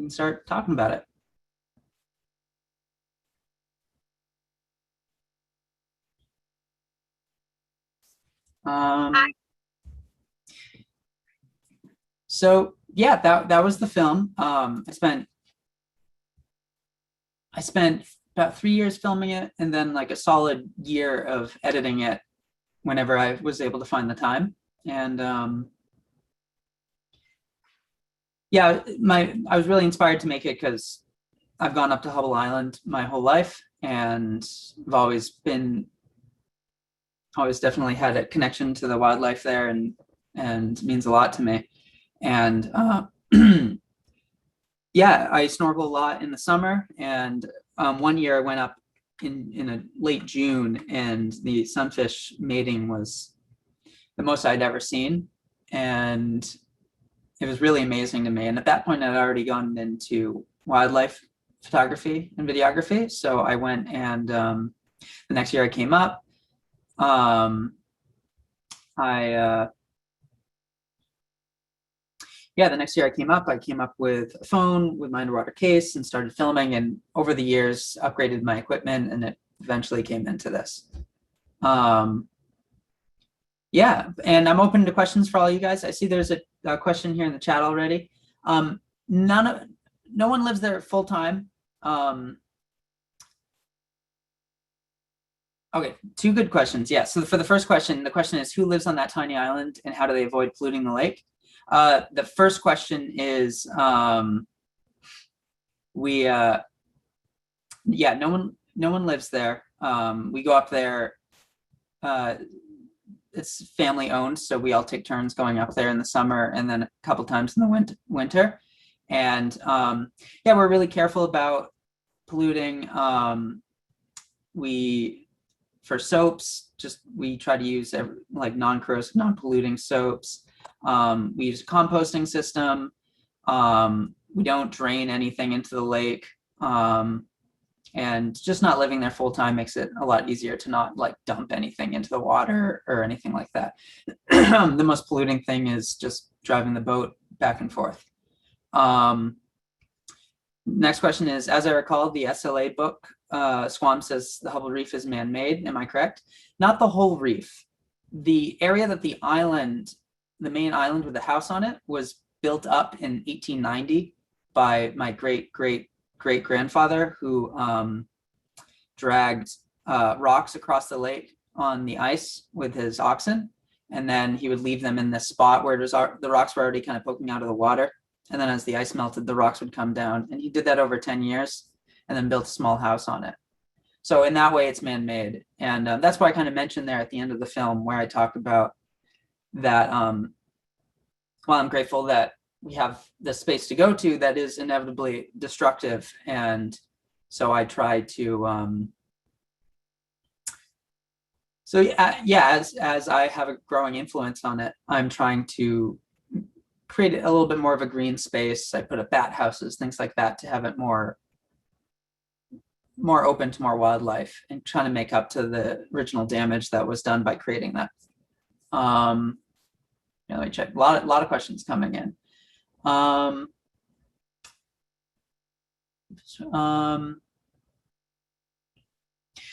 can start talking about it. So yeah, that was the film. I spent about 3 years filming it, and then like a solid year of editing it whenever I was able to find the time. And yeah, I was really inspired to make it because I've gone up to Hubble Island my whole life, and I've always definitely had a connection to the wildlife there, and means a lot to me. And yeah, I snorkel a lot in the summer, and one year I went up in a late June, and the sunfish mating was the most I'd ever seen, and it was really amazing to me. And at that point, I'd already gone into wildlife photography and videography, so I went, and the next year I came up. Yeah, the next year I came up with a phone with my underwater case and started filming, and over the years upgraded my equipment, and it eventually came into this. Yeah, and I'm open to questions for all you guys. I see there's a question here in the chat already. No one lives there full time. Okay, two good questions. Yeah, so for the first question, the question is, who lives on that tiny island and how do they avoid polluting the lake? The first question is, yeah, no one lives there. We go up there. It's family owned, so we all take turns going up there in the summer and then a couple times in the winter. And yeah, we're really careful about polluting. For soaps, we try to use like non-corrosive, non-polluting soaps. We use a composting system. We don't drain anything into the lake. And just not living there full time makes it a lot easier to not like dump anything into the water or anything like that. The most polluting thing is just driving the boat back and forth. Next question is, as I recall, the SLA book, Squam says the Hubble Reef is man-made. Am I correct? Not the whole reef. The area that the main island with the house on it, was built up in 1890 by my great-great-great-grandfather, who dragged rocks across the lake on the ice with his oxen. And then he would leave them in this spot where the rocks were already kind of poking out of the water. And then as the ice melted, the rocks would come down. And he did that over 10 years and then built a small house on it. So in that way, it's man-made. And that's why I kind of mentioned there at the end of the film, where I talk about that, well, I'm grateful that we have the space to go to that is inevitably destructive. And so I try to, so yeah, as I have a growing influence on it, I'm trying to create a little bit more of a green space. I put up bat houses, things like that, to have it more open to more wildlife, and trying to make up to the original damage that was done by creating that. Let me check. A lot of questions coming in.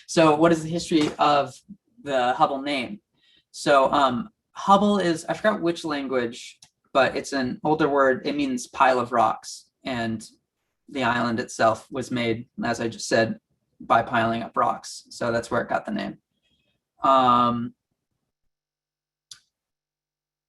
So what is the history of the Hubble name? So Hubble is, I forgot which language, but it's an older word. It means pile of rocks, and the island itself was made, as I just said, by piling up rocks. So that's where it got the name.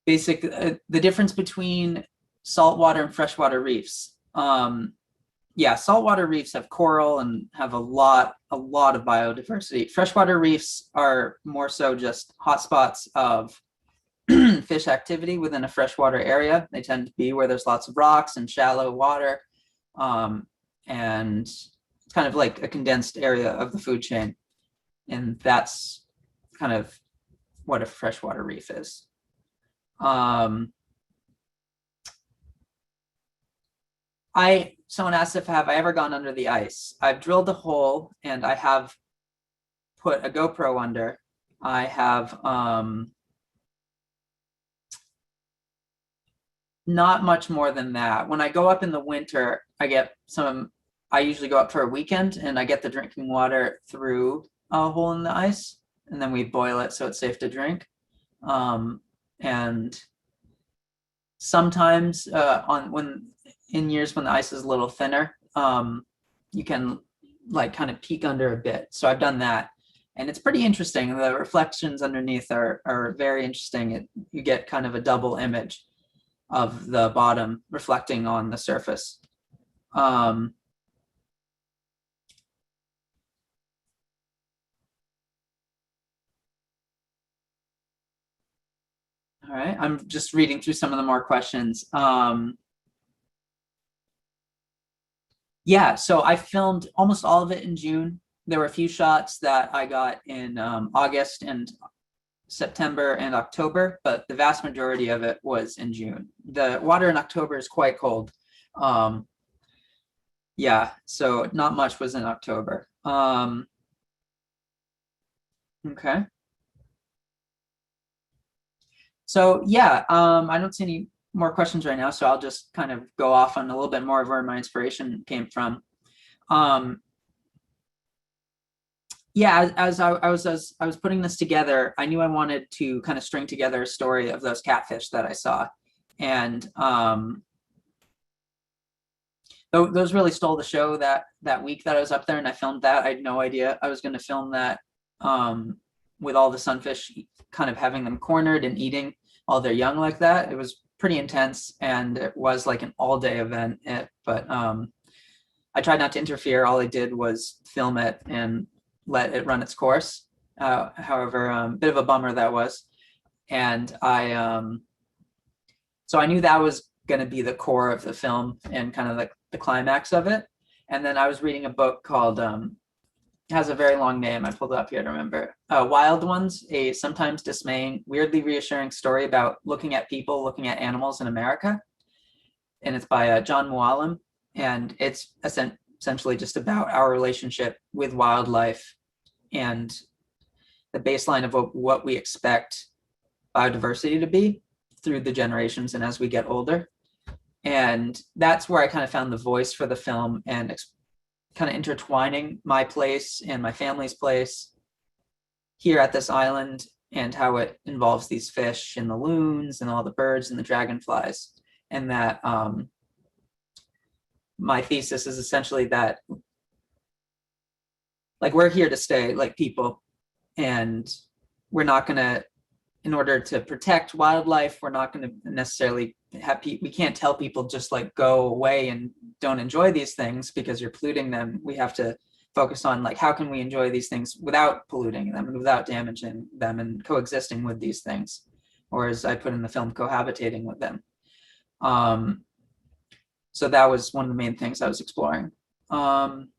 The difference between saltwater and freshwater reefs. Yeah, saltwater reefs have coral and have a lot of biodiversity. Freshwater reefs are more so just hotspots of fish activity within a freshwater area. They tend to be where there's lots of rocks and shallow water. And it's kind of like a condensed area of the food chain. And that's kind of what a freshwater reef is. Someone asked if have I ever gone under the ice. I've drilled a hole and I have put a GoPro under. I have Not much more than that. When I go up in the winter, I usually go up for a weekend and I get the drinking water through a hole in the ice, and then we boil it so it's safe to drink. And sometimes in years when the ice is a little thinner, you can like kind of peek under a bit. So I've done that, and it's pretty interesting. The reflections underneath are very interesting. You get kind of a double image of the bottom reflecting on the surface. All right, I'm just reading through some of the more questions. Yeah, so I filmed almost all of it in June. There were a few shots that I got in August and September and October, but the vast majority of it was in June. The water in October is quite cold. Yeah, so not much was in October. Okay. So yeah, I don't see any more questions right now, so I'll just kind of go off on a little bit more of where my inspiration came from. Yeah, as I was putting this together, I knew I wanted to kind of string together a story of those catfish that I saw, and those really stole the show that week that I was up there, and I filmed that. I had no idea I was going to film that with all the sunfish kind of having them cornered and eating all their young like that. It was pretty intense, and it was like an all-day event. But I tried not to interfere. All I did was film it and let it run its course. However, a bit of a bummer that was. And so I knew that was going to be the core of the film and kind of like the climax of it. And then I was reading a book called, has a very long name. I pulled it up here to remember. Wild Ones, a sometimes dismaying, weirdly reassuring story about looking at people, looking at animals in America. And it's by John Muallim. And it's essentially just about our relationship with wildlife and the baseline of what we expect biodiversity to be through the generations and as we get older. And that's where I kind of found the voice for the film, and kind of intertwining my place and my family's place here at this island, and how it involves these fish and the loons and all the birds and the dragonflies. And that my thesis is essentially that like we're here to stay, like people, and we're not going to, in order to protect wildlife, we're not going to necessarily we can't tell people just like go away and don't enjoy these things because you're polluting them. We have to focus on like how can we enjoy these things without polluting them and without damaging them, and coexisting with these things, or as I put in the film, cohabitating with them. So that was one of the main things I was exploring. I'm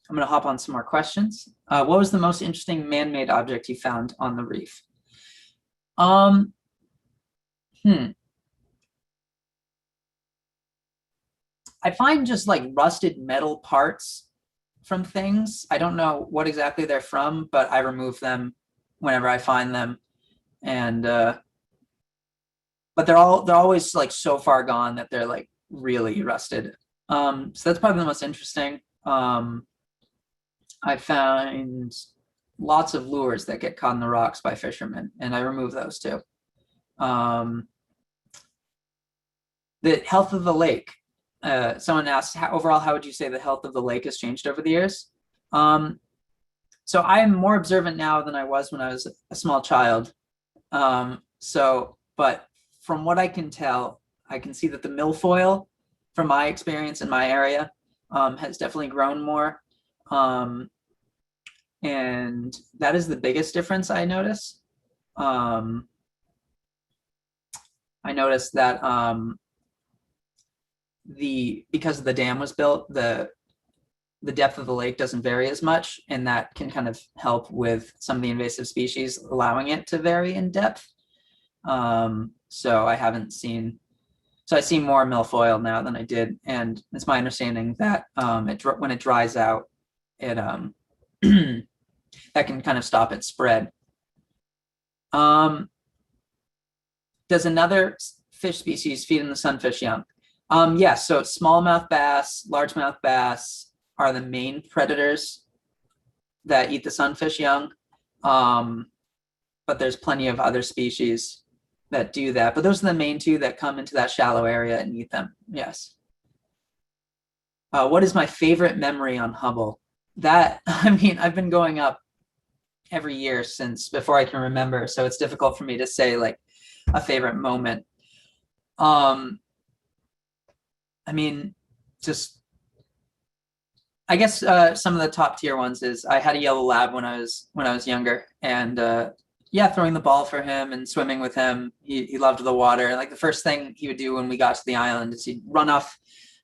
going to hop on some more questions. What was the most interesting man-made object you found on the reef? I find just like rusted metal parts from things. I don't know what exactly they're from, but I remove them whenever I find them. And but they're always like so far gone that they're like really rusted. So that's probably the most interesting. I found lots of lures that get caught in the rocks by fishermen, and I remove those too. The health of the lake. Someone asked, overall, how would you say the health of the lake has changed over the years? So I am more observant now than I was when I was a small child. But from what I can tell, I can see that the milfoil, from my experience in my area, has definitely grown more. And that is the biggest difference I notice. I noticed that because the dam was built, the depth of the lake doesn't vary as much, and that can kind of help with some of the invasive species, allowing it to vary in depth. So I see more milfoil now than I did, and it's my understanding that when it dries out, it that can kind of stop its spread. Does another fish species feed on the sunfish young? Yes, so smallmouth bass, largemouth bass are the main predators that eat the sunfish young. But there's plenty of other species that do that. But those are the main two that come into that shallow area and eat them. Yes. What is my favorite memory on Hubble? That, I mean, I've been going up every year since before I can remember, so it's difficult for me to say like a favorite moment. I mean, just, I guess some of the top tier ones is I had a yellow lab when I was younger, and yeah, throwing the ball for him and swimming with him. He loved the water. And like the first thing he would do when we got to the island is he'd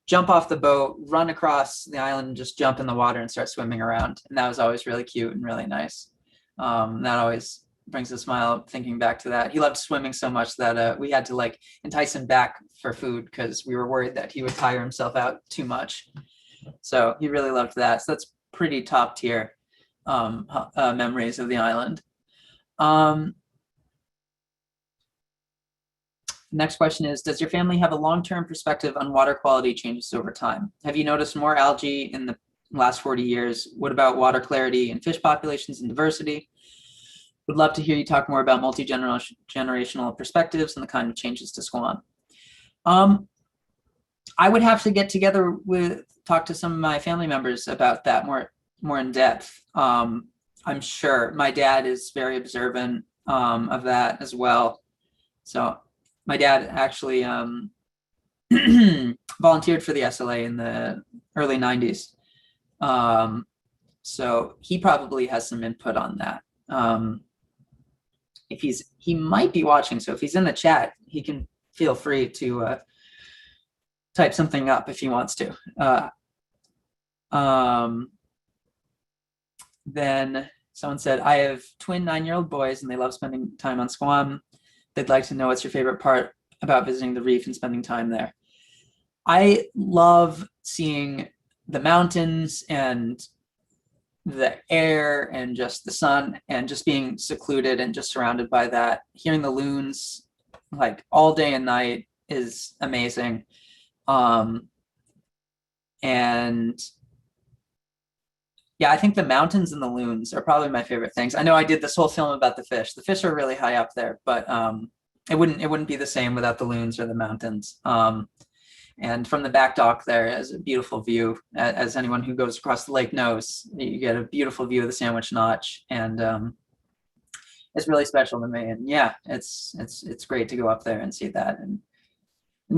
jump off the boat, run across the island, and just jump in the water and start swimming around. And that was always really cute and really nice. That always brings a smile thinking back to that. He loved swimming so much that we had to like entice him back for food because we were worried that he would tire himself out too much. So he really loved that. So that's pretty top tier memories of the island. Next question is, does your family have a long-term perspective on water quality changes over time? Have you noticed more algae in the last 40 years? What about water clarity and fish populations and diversity? Would love to hear you talk more about multi-generational perspectives and the kind of changes to Squam. I would have to get together talk to some of my family members about that more in depth. I'm sure my dad is very observant of that as well. So my dad actually volunteered for the SLA in the early 90s. So he probably has some input on that. He might be watching, so if he's in the chat, he can feel free to type something up if he wants to. Then someone said, I have twin 9-year-old boys and they love spending time on Squam. They'd like to know what's your favorite part about visiting the reef and spending time there. I love seeing the mountains and the air and just the sun and just being secluded and just surrounded by that. Hearing the loons like all day and night is amazing. And yeah, I think the mountains and the loons are probably my favorite things. I know I did this whole film about the fish. The fish are really high up there, but it wouldn't be the same without the loons or the mountains. And from the back dock there is a beautiful view. As anyone who goes across the lake knows, you get a beautiful view of the Sandwich Notch, and it's really special to me. And yeah, it's great to go up there and see that, and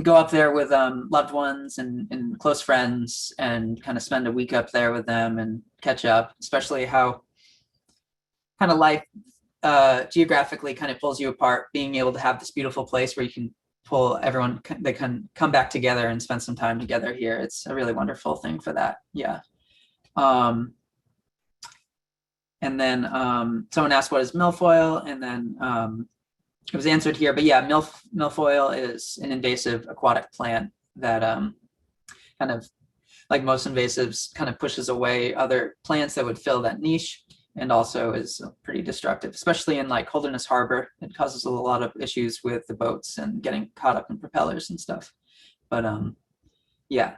go up there with loved ones and close friends and kind of spend a week up there with them and catch up, especially how kind of life geographically kind of pulls you apart, being able to have this beautiful place where you can pull everyone, they can come back together and spend some time together here. It's a really wonderful thing for that. Yeah. And then someone asked, what is milfoil? And then it was answered here, but yeah, milfoil is an invasive aquatic plant that kind of, like most invasives, kind of pushes away other plants that would fill that niche, and also is pretty destructive, especially in like Holderness Harbor. It causes a lot of issues with the boats and getting caught up in propellers and stuff. But yeah.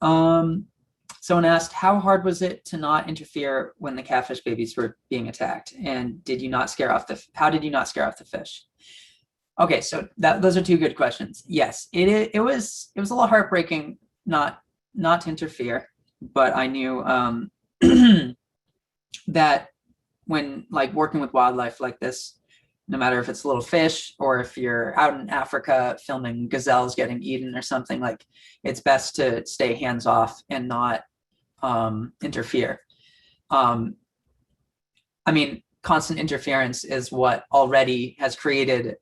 Someone asked, how hard was it to not interfere when the catfish babies were being attacked? And did you not scare off how did you not scare off the fish? Okay, so those are two good questions. Yes, it was a little heartbreaking not to interfere, but I knew that when like working with wildlife like this, no matter if it's little fish or if you're out in Africa filming gazelles getting eaten or something, like it's best to stay hands off and not interfere. I mean, constant interference is what already has created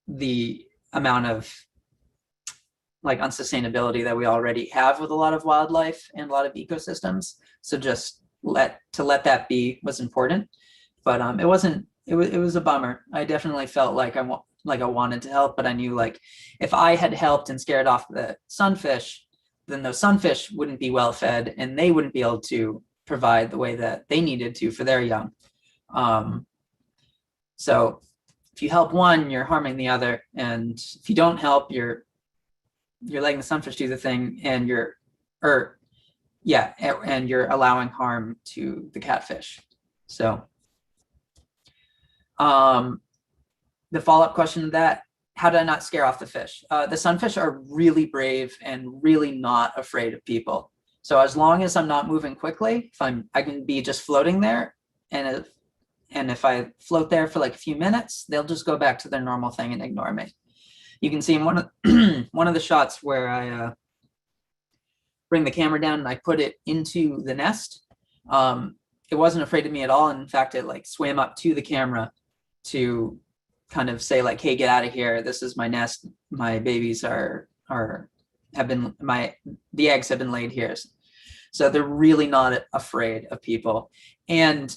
the amount of like unsustainability that we already have with a lot of wildlife and a lot of ecosystems. So just let that be was important, but it wasn't. It was a bummer. I definitely felt like I wanted to help, but I knew like if I had helped and scared off the sunfish, then those sunfish wouldn't be well fed and they wouldn't be able to provide the way that they needed to for their young. So if you help one, you're harming the other, and if you don't help, you're letting the sunfish do the thing, and you're allowing harm to the catfish. So the follow-up question to that, how did I not scare off the fish? The sunfish are really brave and really not afraid of people. So as long as I'm not moving quickly, I can be just floating there, and if I float there for like a few minutes, they'll just go back to their normal thing and ignore me. You can see in one of the shots where I bring the camera down and I put it into the nest. It wasn't afraid of me at all. And in fact, it like swam up to the camera to kind of say like, hey, get out of here. This is my nest. My babies the eggs have been laid here. So they're really not afraid of people. And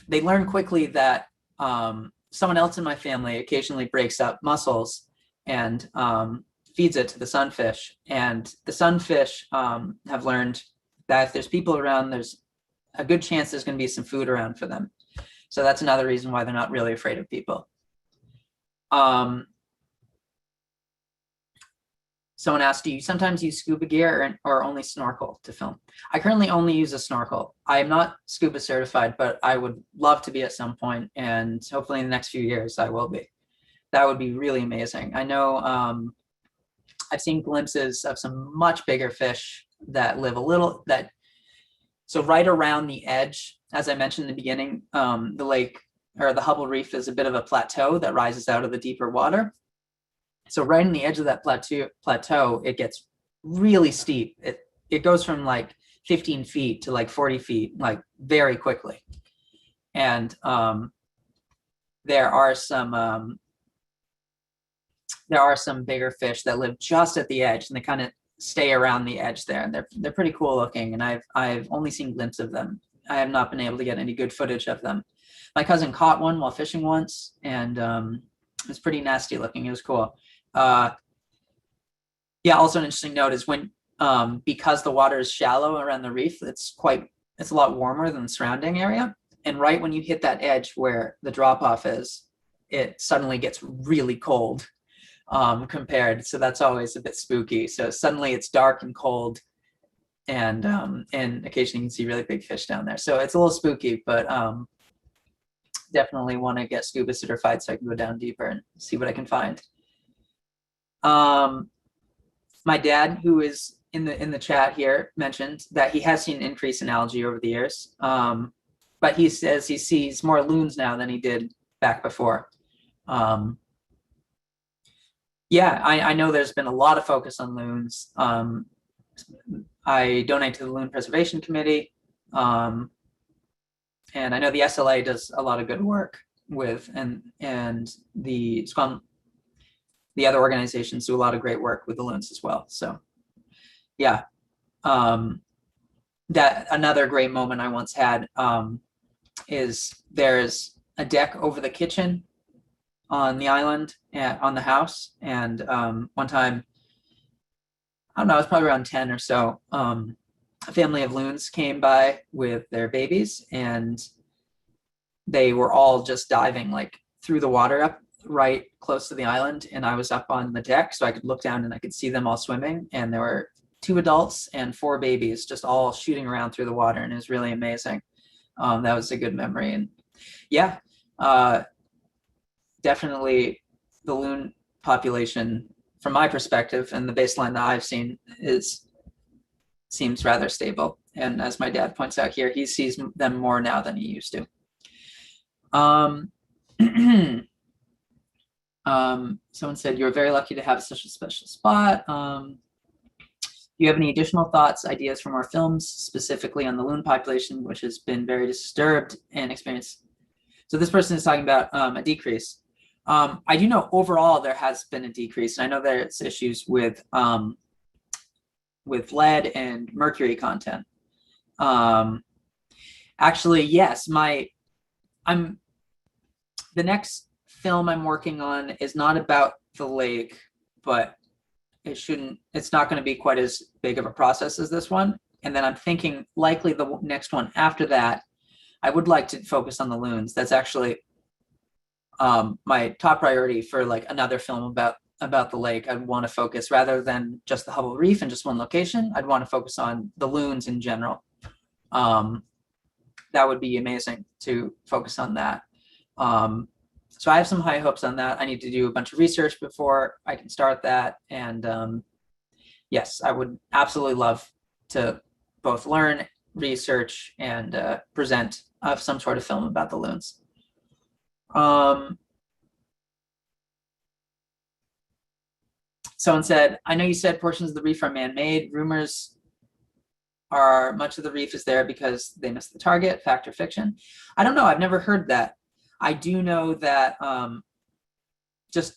they learn quickly that someone else in my family occasionally breaks up mussels and feeds it to the sunfish. And the sunfish have learned that if there's people around, there's a good chance there's going to be some food around for them. So that's another reason why they're not really afraid of people. Someone asked, do you sometimes use scuba gear or only snorkel to film? I currently only use a snorkel. I am not scuba certified, but I would love to be at some point, and hopefully in the next few years I will be. That would be really amazing. I know I've seen glimpses of some much bigger fish that live so right around the edge, as I mentioned in the beginning, the lake or the Hubble Reef is a bit of a plateau that rises out of the deeper water. So right on the edge of that plateau, it gets really steep. It goes from like 15 feet to like 40 feet, like very quickly. And there are some bigger fish that live just at the edge, and they kind of stay around the edge there. And they're pretty cool looking. And I've only seen glimpses of them. I have not been able to get any good footage of them. My cousin caught one while fishing once, and it was pretty nasty looking. It was cool. Yeah, also an interesting note is when because the water is shallow around the reef, it's a lot warmer than the surrounding area. And right when you hit that edge where the drop off is, it suddenly gets really cold compared. So that's always a bit spooky. So suddenly it's dark and cold, and occasionally you can see really big fish down there. So it's a little spooky, but definitely want to get scuba certified so I can go down deeper and see what I can find. My dad, who is in the chat here, mentioned that he has seen an increase in algae over the years, but he says he sees more loons now than he did back before. Yeah, I know there's been a lot of focus on loons. I donate to the Loon Preservation Committee, and I know the SLA does a lot of good work with, and the Squam, the other organizations do a lot of great work with the loons as well. So yeah, that another great moment I once had is there's a deck over the kitchen on the island on the house, and one time, I don't know, it was probably around 10 or so, a family of loons came by with their babies, and they were all just diving like through the water up right close to the island, and I was up on the deck so I could look down and I could see them all swimming, and there were 2 adults and 4 babies just all shooting around through the water, and it was really amazing. That was a good memory. And yeah, definitely the loon population, from my perspective and the baseline that I've seen, seems rather stable. And as my dad points out here, he sees them more now than he used to. Someone said, you're very lucky to have such a special spot. Do you have any additional thoughts, ideas for more films, specifically on the loon population, which has been very disturbed and experienced? So this person is talking about a decrease. I do know overall there has been a decrease. And I know there's issues with lead and mercury content. Actually, yes, the next film I'm working on is not about the lake, but it's not going to be quite as big of a process as this one. And then I'm thinking likely the next one after that, I would like to focus on the loons. That's actually my top priority for like another film about the lake. I'd want to focus, rather than just the Hubble Reef and just one location, I'd want to focus on the loons in general. That would be amazing to focus on that. So I have some high hopes on that. I need to do a bunch of research before I can start that. And yes, I would absolutely love to both learn, research, and present some sort of film about the loons. Someone said, I know you said portions of the reef are man-made. Rumors are much of the reef is there because they missed the target, fact or fiction? I don't know. I've never heard that. I do know that just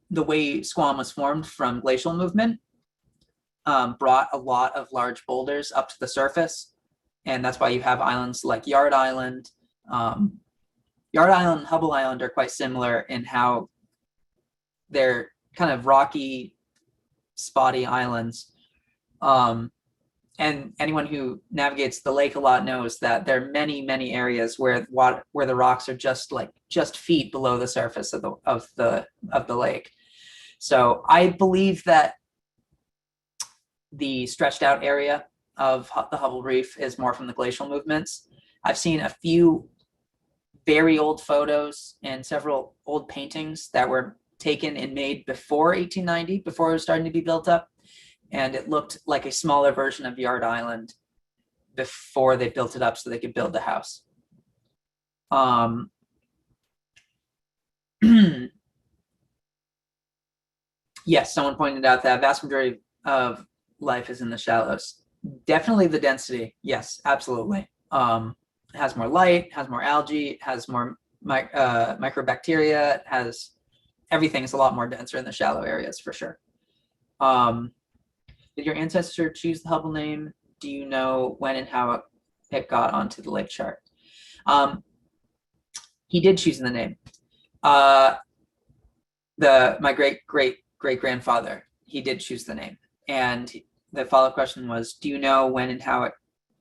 the way Squam was formed from glacial movement brought a lot of large boulders up to the surface. And that's why you have islands like Yard Island. Yard Island and Hubble Island are quite similar in how they're kind of rocky, spotty islands. And anyone who navigates the lake a lot knows that there are many, many areas where the rocks are just feet below the surface of the lake. So I believe that the stretched out area of the Hubble Reef is more from the glacial movements. I've seen a few very old photos and several old paintings that were taken and made before 1890, before it was starting to be built up. And it looked like a smaller version of Yard Island before they built it up so they could build the house. Yes, someone pointed out that vast majority of life is in the shallows. Definitely the density. Yes, absolutely. It has more light, has more algae, it has more microbacteria, it has everything is a lot more denser in the shallow areas for sure. Did your ancestor choose the Hubble name? Do you know when and how it got onto the lake chart? He did choose the name. My great-great-great-grandfather, he did choose the name. And the follow-up question was, do you know when and how it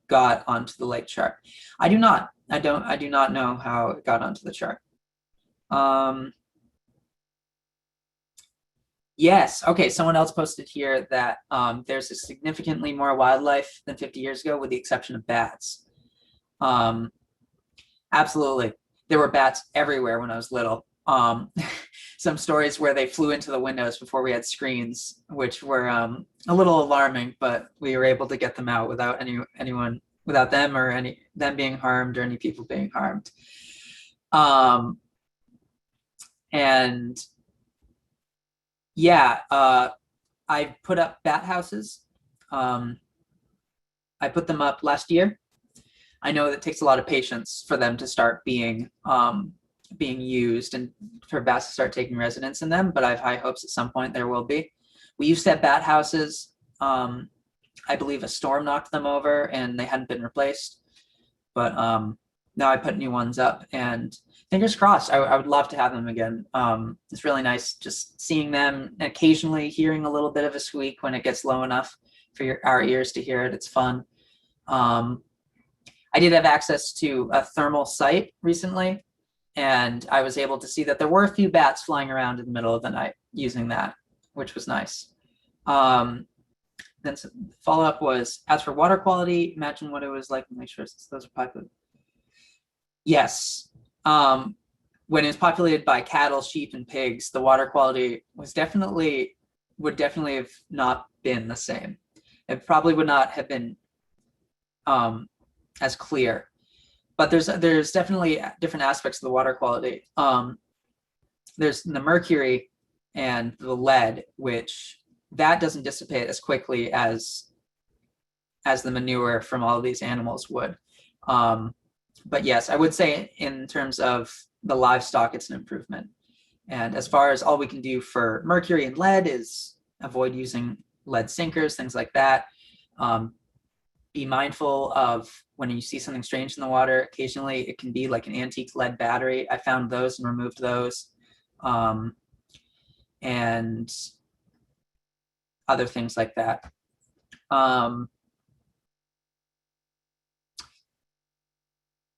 got onto the lake chart? I do not. I do not know how it got onto the chart. Yes. Okay. Someone else posted here that there's a significantly more wildlife than 50 years ago, with the exception of bats. Absolutely. There were bats everywhere when I was little. Some stories where they flew into the windows before we had screens, which were a little alarming, but we were able to get them out without anyone, without them or them being harmed or any people being harmed. And yeah, I put up bat houses. I put them up last year. I know it takes a lot of patience for them to start being used and for bats to start taking residence in them, but I have high hopes at some point there will be. We used to have bat houses. I believe a storm knocked them over and they hadn't been replaced, but now I put new ones up, and fingers crossed, I would love to have them again. It's really nice just seeing them and occasionally hearing a little bit of a squeak when it gets low enough for our ears to hear it. It's fun. I did have access to a thermal site recently, and I was able to see that there were a few bats flying around in the middle of the night using that, which was nice. Then follow-up was, as for water quality, imagine what it was like. Make sure those are popular. Yes. When it was populated by cattle, sheep, and pigs, the water quality was would definitely have not been the same. It probably would not have been as clear. But there's definitely different aspects of the water quality. There's the mercury and the lead, which that doesn't dissipate as quickly as the manure from all of these animals would. But yes, I would say in terms of the livestock, it's an improvement. And as far as all we can do for mercury and lead is avoid using lead sinkers, things like that. Be mindful of when you see something strange in the water. Occasionally it can be like an antique lead battery. I found those and removed those. And other things like that.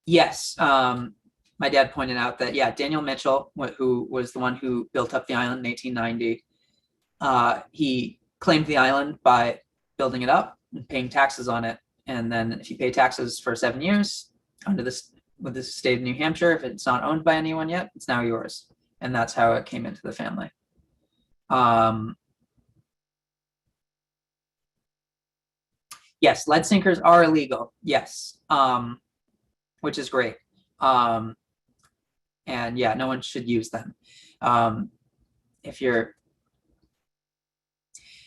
Yes, my my dad pointed out that, yeah, Daniel Mitchell, who was the one who built up the island in 1890, he claimed the island by building it up and paying taxes on it. And then if you pay taxes for 7 years under this, with the state of New Hampshire, if it's not owned by anyone yet, it's now yours. And that's how it came into the family. Yes, lead sinkers are illegal. Yes, which is great. And yeah, no one should use them. If you're,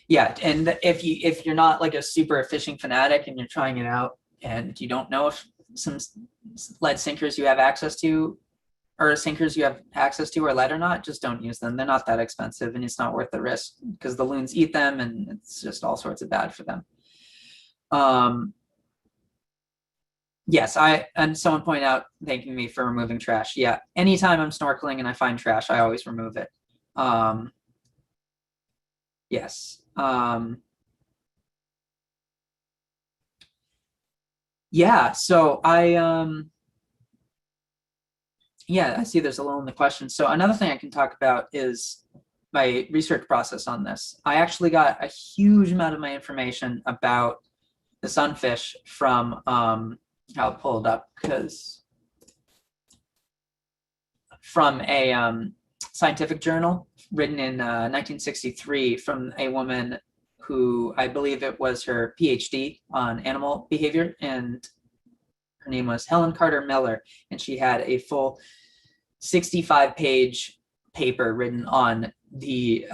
yeah, and if you're not like a super fishing fanatic and you're trying it out and you don't know if some lead sinkers you have access to or sinkers you have access to are lead or not, just don't use them. They're not that expensive and it's not worth the risk because the loons eat them and it's just all sorts of bad for them. Yes, and someone pointed out thanking me for removing trash. Yeah, anytime I'm snorkeling and I find trash, I always remove it. Yes. Yeah, so yeah, I see there's a little in the question. So another thing I can talk about is my research process on this. I actually got a huge amount of my information about the sunfish from, I'll pull it up because from a scientific journal written in 1963 from a woman who I believe it was her PhD on animal behavior, and her name was Helen Carter Miller, and she had a full 65-page paper written on the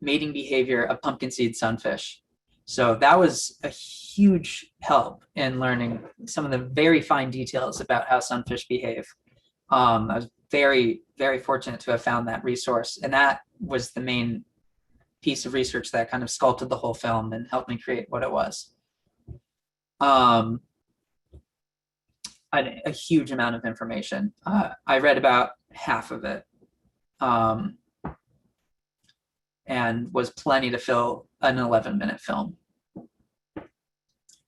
mating behavior of pumpkin seed sunfish. So that was a huge help in learning some of the very fine details about how sunfish behave. I was very, very fortunate to have found that resource, and that was the main piece of research that kind of sculpted the whole film and helped me create what it was. A huge amount of information. I read about half of it, and was plenty to fill an 11-minute film.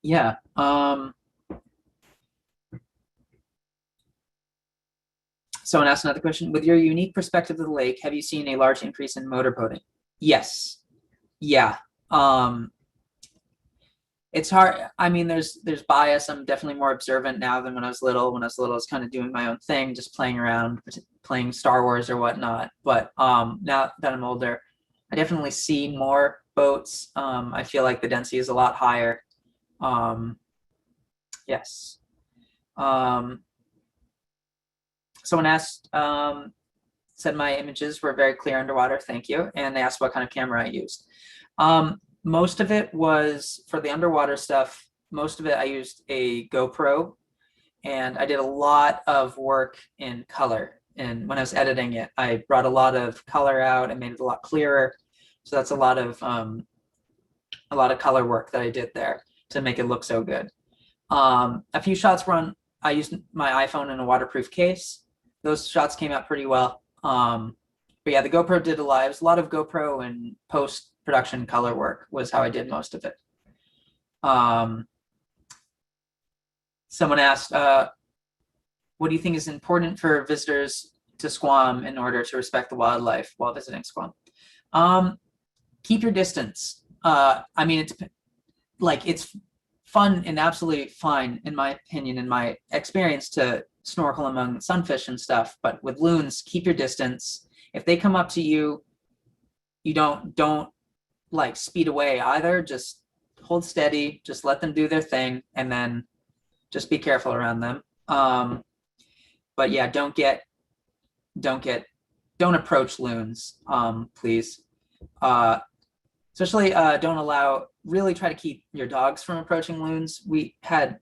Yeah. Someone asked another question. With your unique perspective of the lake, have you seen a large increase in motorboating? Yes. Yeah. It's hard. I mean, there's bias. I'm definitely more observant now than when I was little. When I was little, I was kind of doing my own thing, just playing around, playing Star Wars or whatnot. But now that I'm older, I definitely see more boats. I feel like the density is a lot higher. Yes. Someone asked, said my images were very clear underwater. Thank you. And they asked what kind of camera I used. Most of it was for the underwater stuff. Most of it I used a GoPro, and I did a lot of work in color. And when I was editing it, I brought a lot of color out and made it a lot clearer. So that's a lot of color work that I did there to make it look so good. A few shots were on, I used my iPhone in a waterproof case. Those shots came out pretty well. But yeah, the GoPro did a lot. It was a lot of GoPro and post-production color work was how I did most of it. Someone asked, what do you think is important for visitors to Squam in order to respect the wildlife while visiting Squam? Keep your distance. I mean, it's fun and absolutely fine, in my opinion, in my experience, to snorkel among sunfish and stuff, but with loons, keep your distance. If they come up to you, you don't like speed away either. Just hold steady, just let them do their thing, and then just be careful around them. But yeah, don't approach loons, please. Especially really try to keep your dogs from approaching loons. We had,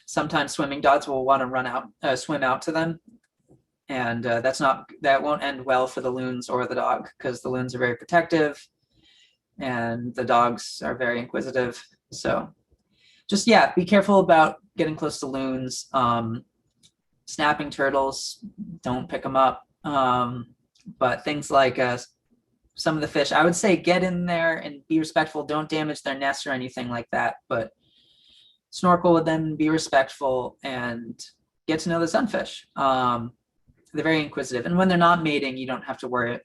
sometimes swimming dogs will want to swim out to them. And that won't end well for the loons or the dog, because the loons are very protective and the dogs are very inquisitive. So just, yeah, be careful about getting close to loons. Snapping turtles, don't pick them up. But things like some of the fish, I would say get in there and be respectful. Don't damage their nests or anything like that. But snorkel with them, be respectful, and get to know the sunfish. They're very inquisitive, and when they're not mating, you don't have to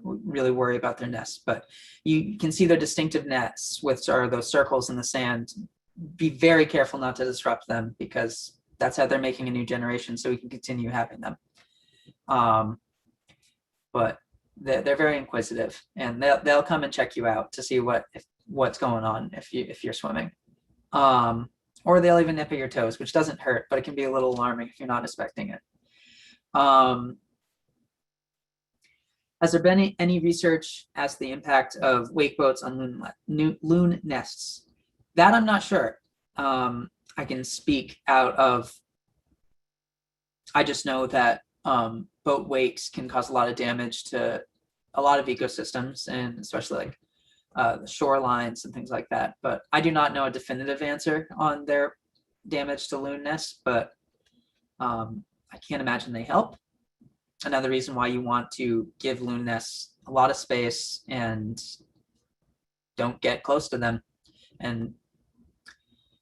really worry about their nests, but you can see their distinctive nests with those circles in the sand. Be very careful not to disrupt them, because that's how they're making a new generation, so we can continue having them. But they're very inquisitive, and they'll come and check you out to see what's going on if you're swimming. Or they'll even nip at your toes, which doesn't hurt, but it can be a little alarming if you're not expecting it. Has there been any research as to the impact of wake boats on loon nests? That I'm not sure. I can speak out of, I just know that boat wakes can cause a lot of damage to a lot of ecosystems, and especially like the shorelines and things like that. But I do not know a definitive answer on their damage to loon nests, but I can't imagine they help. Another reason why you want to give loon nests a lot of space and don't get close to them. And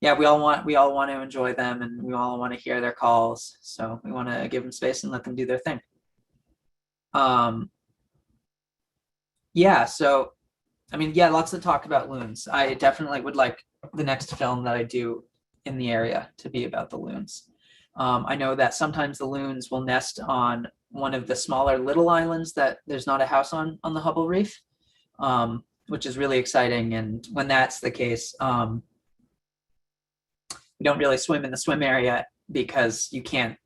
yeah, we all want to enjoy them, and we all want to hear their calls. So we want to give them space and let them do their thing. Yeah, so I mean, yeah, lots to talk about loons. I definitely would like the next film that I do in the area to be about the loons. I know that sometimes the loons will nest on one of the smaller little islands that there's not a house on the Hubble Reef, which is really exciting. And when that's the case, we don't really swim in the swim area, because you can't,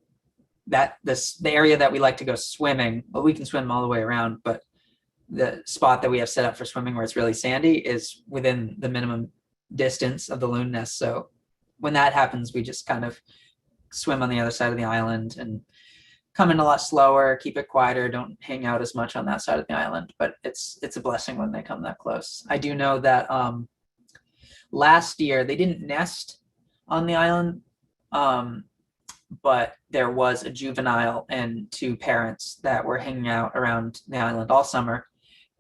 the area that we like to go swimming, well, we can swim all the way around, but the spot that we have set up for swimming where it's really sandy is within the minimum distance of the loon nest. So when that happens, we just kind of swim on the other side of the island and come in a lot slower, keep it quieter, don't hang out as much on that side of the island. But it's a blessing when they come that close. I do know that last year they didn't nest on the island, but there was a juvenile and 2 parents that were hanging out around the island all summer.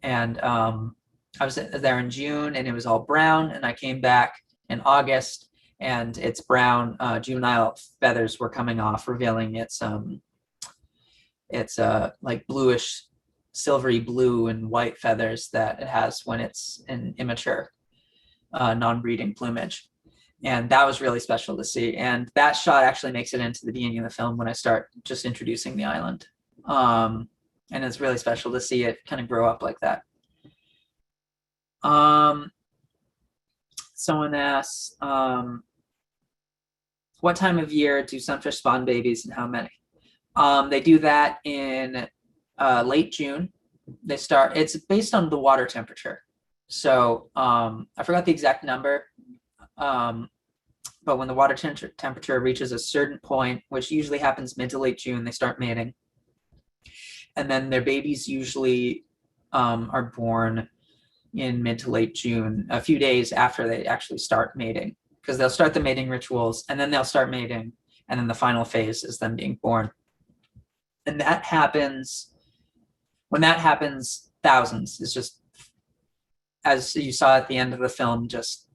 And I was there in June, and it was all brown, and I came back in August, and its brown juvenile feathers were coming off, revealing its like bluish, silvery blue and white feathers that it has when it's in immature non-breeding plumage. And that was really special to see. And that shot actually makes it into the beginning of the film when I start just introducing the island. And it's really special to see it kind of grow up like that. Someone asks, what time of year do sunfish spawn babies, and how many? They do that in late June. They start, it's based on the water temperature. So I forgot the exact number, but when the water temperature reaches a certain point, which usually happens mid to late June, they start mating. And then their babies usually are born in mid to late June, a few days after they actually start mating, because they'll start the mating rituals, and then they'll start mating, and then the final phase is them being born. And that happens, when that happens, thousands, it's just, as you saw at the end of the film, just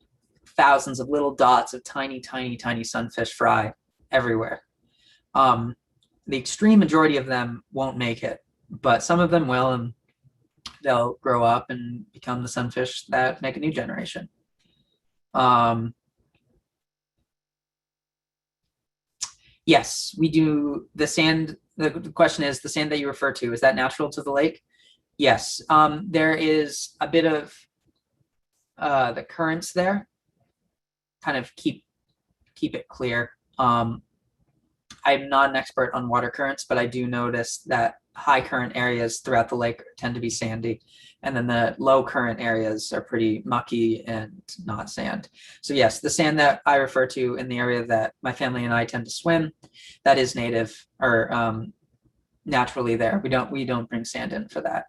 thousands of little dots of tiny, tiny, tiny sunfish fry everywhere. The extreme majority of them won't make it, but some of them will, and they'll grow up and become the sunfish that make a new generation. Yes, we do. The sand, the question is, the sand that you refer to, is that natural to the lake? Yes, there is a bit of the currents there kind of keep it clear. I'm not an expert on water currents, but I do notice that high current areas throughout the lake tend to be sandy, and then the low current areas are pretty mucky and not sand. So yes, the sand that I refer to in the area that my family and I tend to swim, that is native or naturally there. We don't bring sand in for that.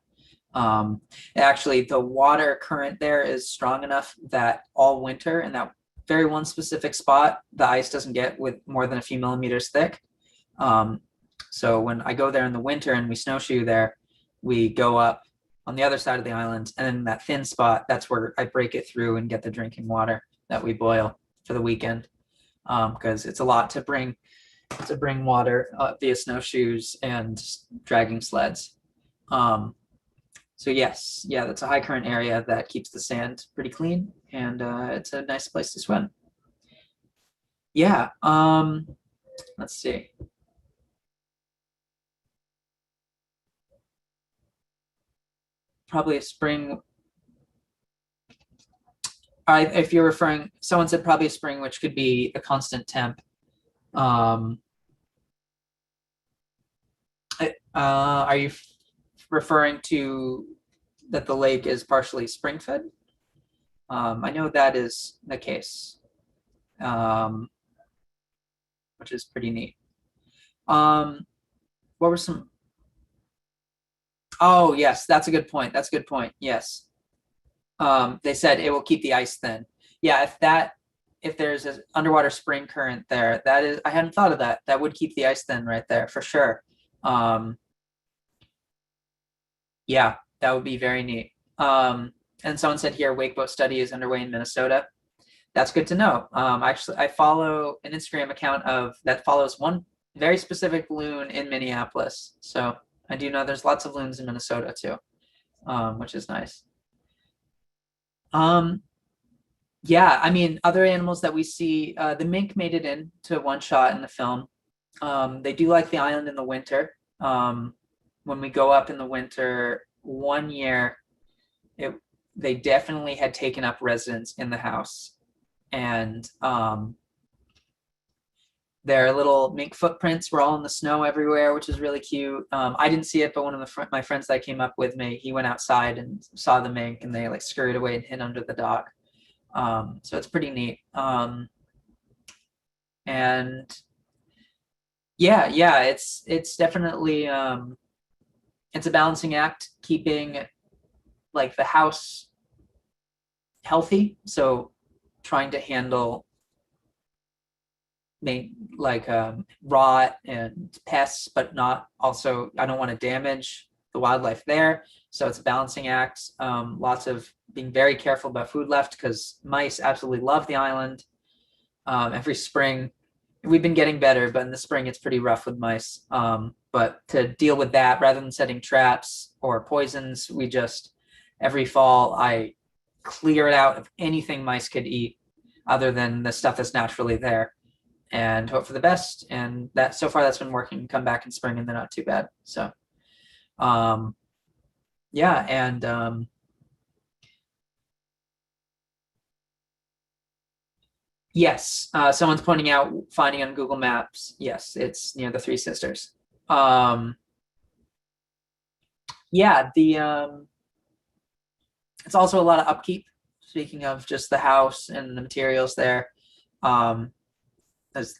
Actually, the water current there is strong enough that all winter in that very one specific spot, the ice doesn't get with more than a few millimeters thick. So when I go there in the winter and we snowshoe there, we go up on the other side of the island, and in that thin spot, that's where I break it through and get the drinking water that we boil for the weekend. because it's a lot to bring water via snowshoes and dragging sleds. So yes, yeah, that's a high current area that keeps the sand pretty clean, and it's a nice place to swim. Yeah, let's see. Probably a spring. If you're referring, someone said probably a spring, which could be a constant temp. Are you referring to that the lake is partially spring fed? I know that is the case, which is pretty neat. What were some? Oh yes, that's a good point. That's a good point. Yes. They said it will keep the ice thin. Yeah, if there's an underwater spring current there, that is, I hadn't thought of that. That would keep the ice thin right there for sure. Yeah, that would be very neat. And someone said here, wakeboat study is underway in Minnesota. That's good to know. Actually, I follow an Instagram account that follows one very specific loon in Minneapolis. So I do know there's lots of loons in Minnesota too, which is nice. Yeah, I mean, other animals that we see, the mink made it into one shot in the film. They do like the island in the winter. When we go up in the winter, one year, they definitely had taken up residence in the house, and their little mink footprints were all in the snow everywhere, which is really cute. I didn't see it, but one of my friends that came up with me, he went outside and saw the mink, and they like scurried away and hid under the dock. So it's pretty neat. And yeah, it's definitely it's a balancing act, keeping like the house healthy. So trying to handle rot and pests, but not also, I don't want to damage the wildlife there. So it's a balancing act. Lots of being very careful about food left, because mice absolutely love the island. Every spring, we've been getting better, but in the spring it's pretty rough with mice. But to deal with that, rather than setting traps or poisons, we just, every fall, I clear it out of anything mice could eat other than the stuff that's naturally there, and hope for the best. And that, so far, that's been working. Come back in spring and they're not too bad. So yeah, and yes, someone's pointing out, finding on Google Maps. Yes, it's near the Three Sisters. Yeah, it's also a lot of upkeep. Speaking of just the house and the materials there, there's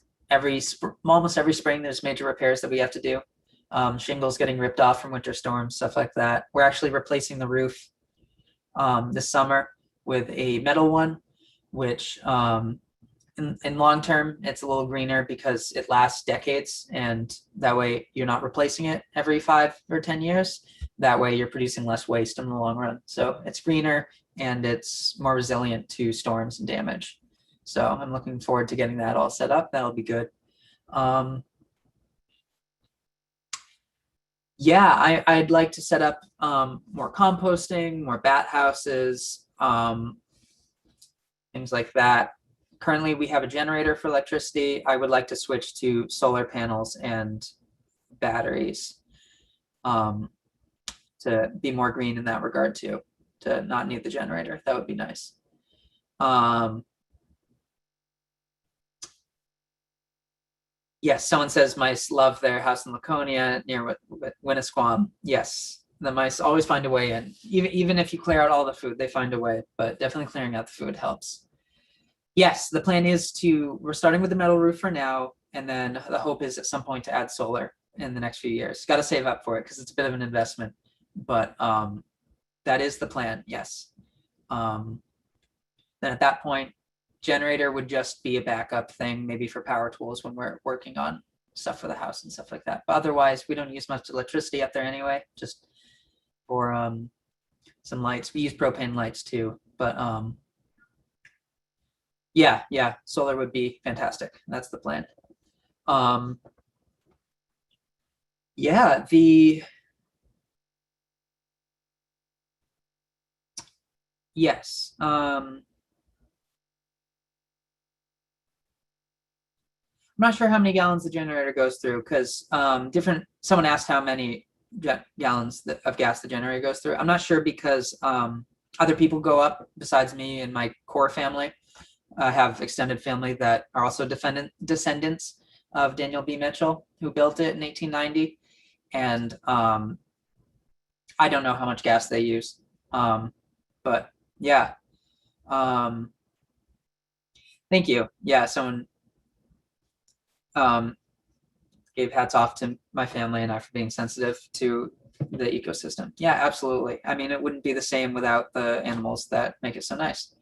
almost every spring there's major repairs that we have to do. Shingles getting ripped off from winter storms, stuff like that. We're actually replacing the roof this summer with a metal one, which in long term, it's a little greener because it lasts decades, and that way you're not replacing it every 5 or 10 years. That way you're producing less waste in the long run. So it's greener and it's more resilient to storms and damage. So I'm looking forward to getting that all set up. That'll be good. Yeah, I'd like to set up more composting, more bat houses, things like that. Currently, we have a generator for electricity. I would like to switch to solar panels and batteries to be more green in that regard too, to not need the generator. That would be nice. Yes, someone says mice love their house in Laconia near Winnisquam. Yes, the mice always find a way in. Even if you clear out all the food, they find a way, but definitely clearing out the food helps. Yes, the plan is we're starting with the metal roof for now, and then the hope is at some point to add solar in the next few years. Got to save up for it because it's a bit of an investment, but that is the plan, yes. Then at that point, generator would just be a backup thing, maybe for power tools when we're working on stuff for the house and stuff like that. But otherwise, we don't use much electricity up there anyway, just for some lights. We use propane lights too, but Yeah, yeah, solar would be fantastic. That's the plan. Um, yeah, yes. I'm not sure how many gallons the generator goes through because someone asked how many gallons of gas the generator goes through. I'm not sure because other people go up besides me and my core family. I have extended family that are also descendants of Daniel B. Mitchell, who built it in 1890. And I don't know how much gas they use. But yeah. Um, thank you. Yeah, someone um, gave hats off to my family and I for being sensitive to the ecosystem. Yeah, absolutely. I mean, it wouldn't be the same without the animals that make it so nice.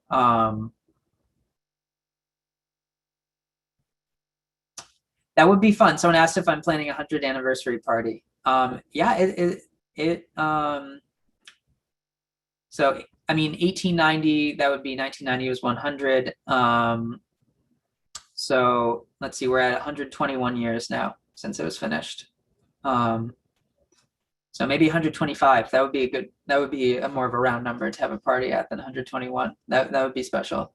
Um, that would be fun. Someone asked if I'm planning a 100th anniversary party. Yeah, so I mean, 1890, that would be 1990 was 100. So let's see, we're at 121 years now since it was finished. So maybe 125. That would be that would be a more of a round number to have a party at than 121. That would be special.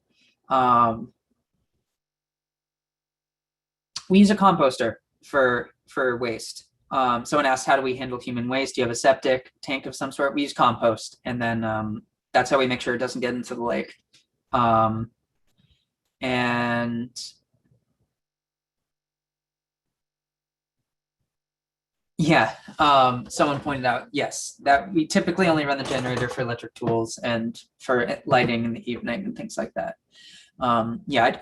We use a composter for waste. Someone asked, how do we handle human waste? Do you have a septic tank of some sort? We use compost, and then that's how we make sure it doesn't get into the lake. And yeah, someone pointed out, yes, that we typically only run the generator for electric tools and for lighting in the evening and things like that. Yeah,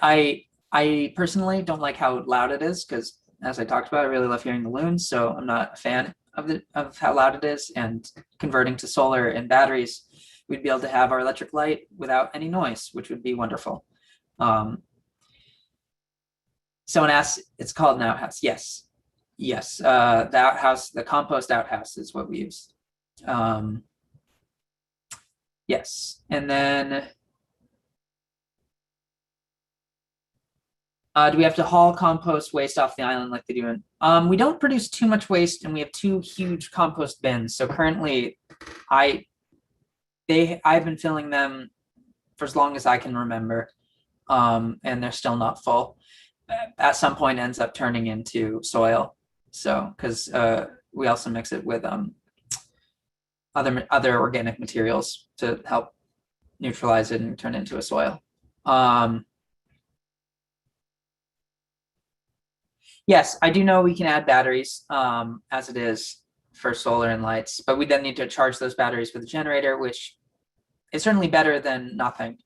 I personally don't like how loud it is because, as I talked about, I really love hearing the loons, so I'm not a fan of how loud it is. And converting to solar and batteries, we'd be able to have our electric light without any noise, which would be wonderful. Someone asked, it's called an outhouse. Yes, yes. The outhouse, the compost outhouse, is what we use. Yes, and then. Do we have to haul compost waste off the island like they do in? We don't produce too much waste, and we have 2 huge compost bins. So currently, I've been filling them for as long as I can remember, and they're still not full. At some point, it ends up turning into soil. So because we also mix it with other organic materials to help neutralize it and turn it into a soil. Yes, I do know we can add batteries as it is for solar and lights, but we then need to charge those batteries for the generator, which is certainly better than nothing.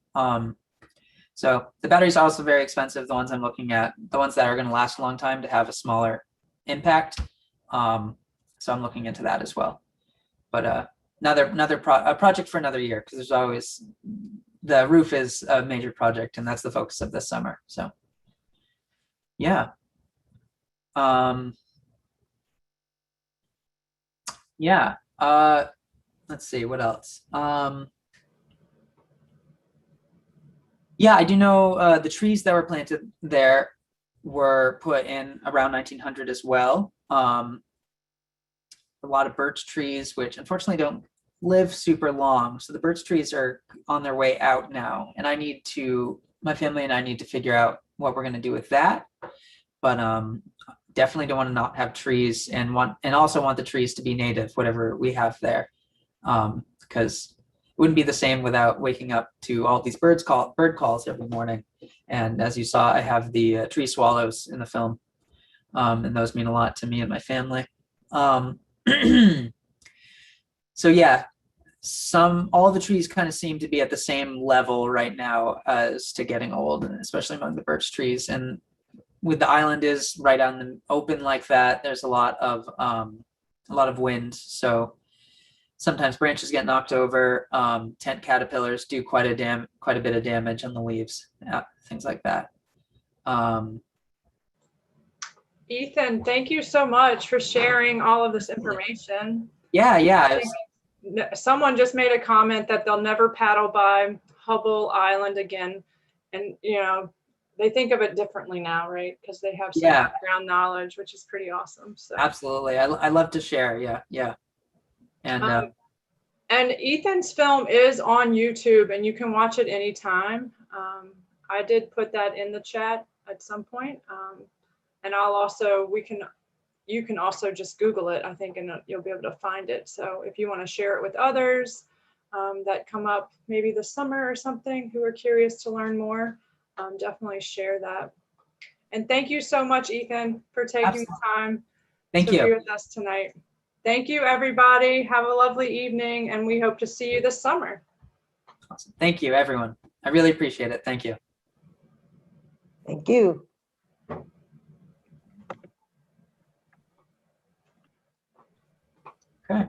So the batteries are also very expensive, the ones I'm looking at, the ones that are going to last a long time to have a smaller impact. So I'm looking into that as well. But another project for another year, because there's always, the roof is a major project, and that's the focus of this summer. So yeah. Yeah. Let's see, what else? Yeah, I do know the trees that were planted there were put in around 1900 as well. A lot of birch trees, which unfortunately don't live super long. So the birch trees are on their way out now, and my family and I need to figure out what we're going to do with that. But definitely don't want to not have trees, and also want the trees to be native, whatever we have there, because it wouldn't be the same without waking up to all these bird calls every morning. And as you saw, I have the tree swallows in the film, and those mean a lot to me and my family. So yeah, all the trees kind of seem to be at the same level right now as to getting old, and especially among the birch trees. And with the island is right on the open like that, there's a lot of wind, so sometimes branches get knocked over. Tent caterpillars do quite a bit of damage on the leaves, things like that. Ethan, thank you so much for sharing all of this information. Yeah. Someone just made a comment that they'll never paddle by Hubble Island again. and they think of it differently now, right? Because they have some Yeah, background knowledge, which is pretty awesome. So absolutely. I love to share. Yeah, yeah. And and Ethan's film is on YouTube, and you can watch it anytime. I did put that in the chat at some point, and you can also just Google it, I think, and you'll be able to find it. So if you want to share it with others that come up maybe this summer or something who are curious to learn more, definitely share that. And thank you so much, Ethan, for taking the time thank to be you. with us tonight. Thank you, everybody. Have a lovely evening, and we hope to see you this summer. Awesome. Thank you, everyone. I really appreciate it. Thank you. Thank you. Okay.